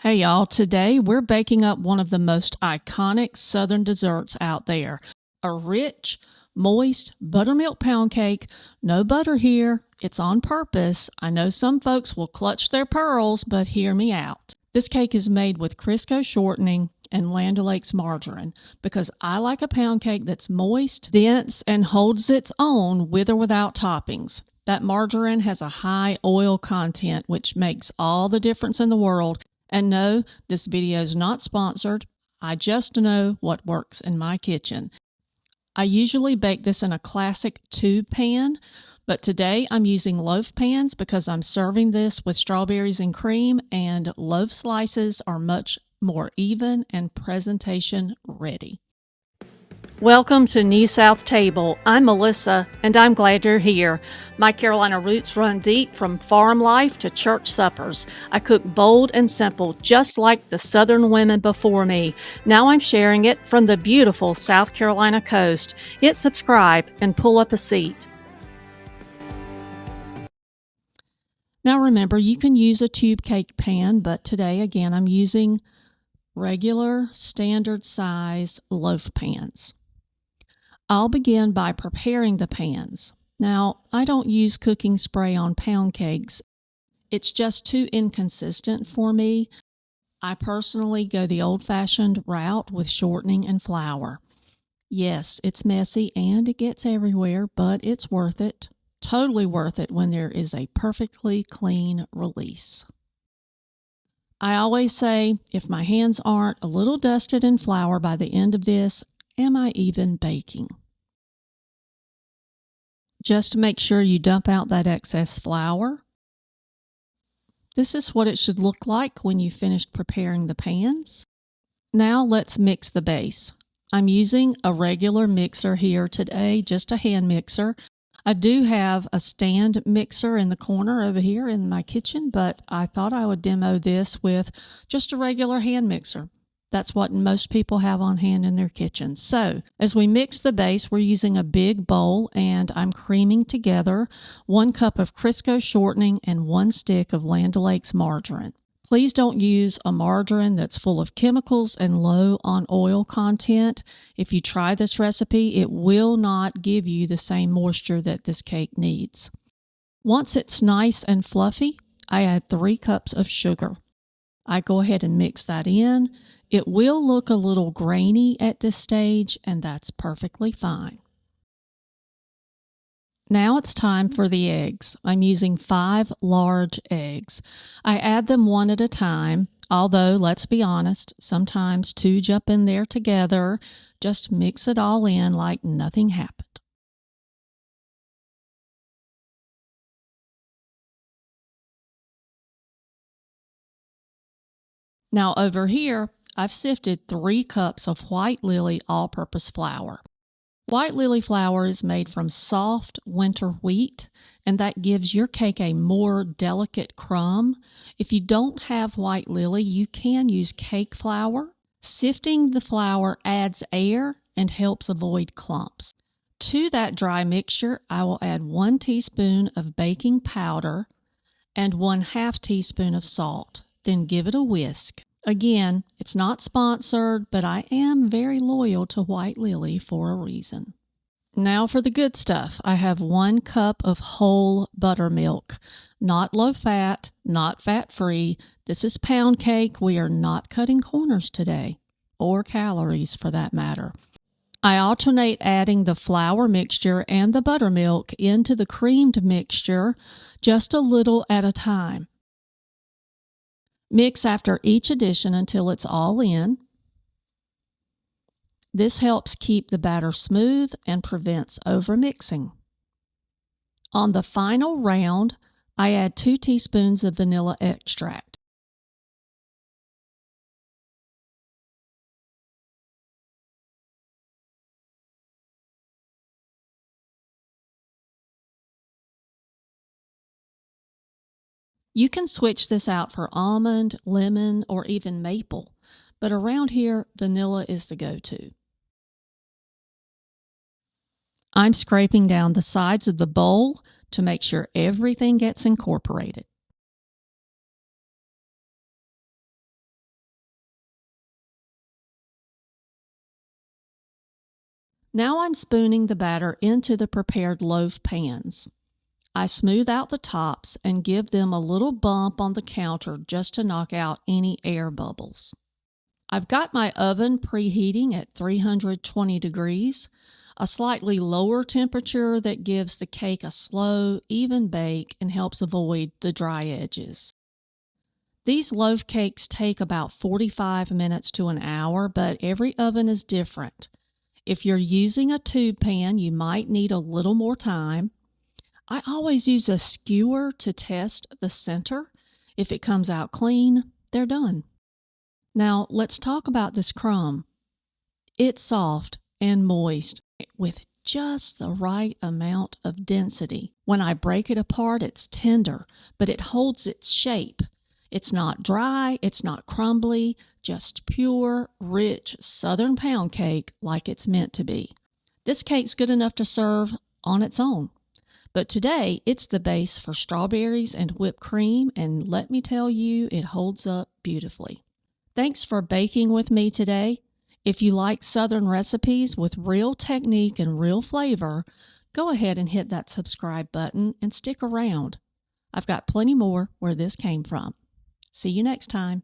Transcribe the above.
Hey y'all, today we're baking up one of the most iconic southern desserts out there. A rich, moist buttermilk pound cake. No butter here. It's on purpose. I know some folks will clutch their pearls, but hear me out. This cake is made with Crisco shortening and Land O'Lakes margarine because I like a pound cake that's moist, dense, and holds its own with or without toppings. That margarine has a high oil content, which makes all the difference in the world. And no, this video is not sponsored. I just know what works in my kitchen. I usually bake this in a classic tube pan, but today I'm using loaf pans because I'm serving this with strawberries and cream, and loaf slices are much more even and presentation ready. Welcome to New South Table. I'm Melissa, and I'm glad you're here. My Carolina roots run deep from farm life to church suppers. I cook bold and simple, just like the Southern women before me. Now I'm sharing it from the beautiful South Carolina coast. Hit subscribe and pull up a seat. Now remember, you can use a tube cake pan, but today, again, I'm using regular, standard size loaf pans. I'll begin by preparing the pans. Now, I don't use cooking spray on pound cakes. It's just too inconsistent for me. I personally go the old-fashioned route with shortening and flour. Yes, it's messy and it gets everywhere, but it's worth it. Totally worth it when there is a perfectly clean release. I always say, if my hands aren't a little dusted in flour by the end of this, am I even baking? Just make sure you dump out that excess flour. This is what it should look like when you finished preparing the pans. Now let's mix the base. I'm using a regular mixer here today, just a hand mixer. I do have a stand mixer in the corner over here in my kitchen, but I thought I would demo this with just a regular hand mixer. That's what most people have on hand in their kitchens. So, as we mix the base, we're using a big bowl, and I'm creaming together 1 cup of Crisco shortening and 1 stick of Land O'Lakes margarine. Please don't use a margarine that's full of chemicals and low on oil content. If you try this recipe, it will not give you the same moisture that this cake needs. Once it's nice and fluffy, I add 3 cups of sugar. I go ahead and mix that in. It will look a little grainy at this stage, and that's perfectly fine. Now it's time for the eggs. I'm using 5 large eggs. I add them one at a time, although let's be honest, sometimes 2 jump in there together. Just mix it all in like nothing happened. Now over here, I've sifted 3 cups of white lily all-purpose flour. White lily flour is made from soft winter wheat, and that gives your cake a more delicate crumb. If you don't have white lily, you can use cake flour. Sifting the flour adds air and helps avoid clumps. To that dry mixture, I will add 1 teaspoon of baking powder and 1/2 teaspoon of salt. Then give it a whisk. Again, it's not sponsored, but I am very loyal to White Lily for a reason. Now for the good stuff. I have 1 cup of whole buttermilk. Not low fat, not fat-free. This is pound cake. We are not cutting corners today, or calories for that matter. I alternate adding the flour mixture and the buttermilk into the creamed mixture, just a little at a time. Mix after each addition until it's all in. This helps keep the batter smooth and prevents overmixing. On the final round, I add 2 teaspoons of vanilla extract. You can switch this out for almond, lemon, or even maple, but around here, vanilla is the go-to. I'm scraping down the sides of the bowl to make sure everything gets incorporated. Now I'm spooning the batter into the prepared loaf pans. I smooth out the tops and give them a little bump on the counter just to knock out any air bubbles. I've got my oven preheating at 320 degrees, a slightly lower temperature that gives the cake a slow, even bake and helps avoid the dry edges. These loaf cakes take about 45 minutes to an hour, but every oven is different. If you're using a tube pan, you might need a little more time. I always use a skewer to test the center. If it comes out clean, they're done. Now let's talk about this crumb. It's soft and moist with just the right amount of density. When I break it apart, it's tender, but it holds its shape. It's not dry, it's not crumbly, just pure, rich Southern pound cake like it's meant to be. This cake's good enough to serve on its own. But today, it's the base for strawberries and whipped cream, and let me tell you, it holds up beautifully. Thanks for baking with me today. If you like Southern recipes with real technique and real flavor, go ahead and hit that subscribe button and stick around. I've got plenty more where this came from. See you next time.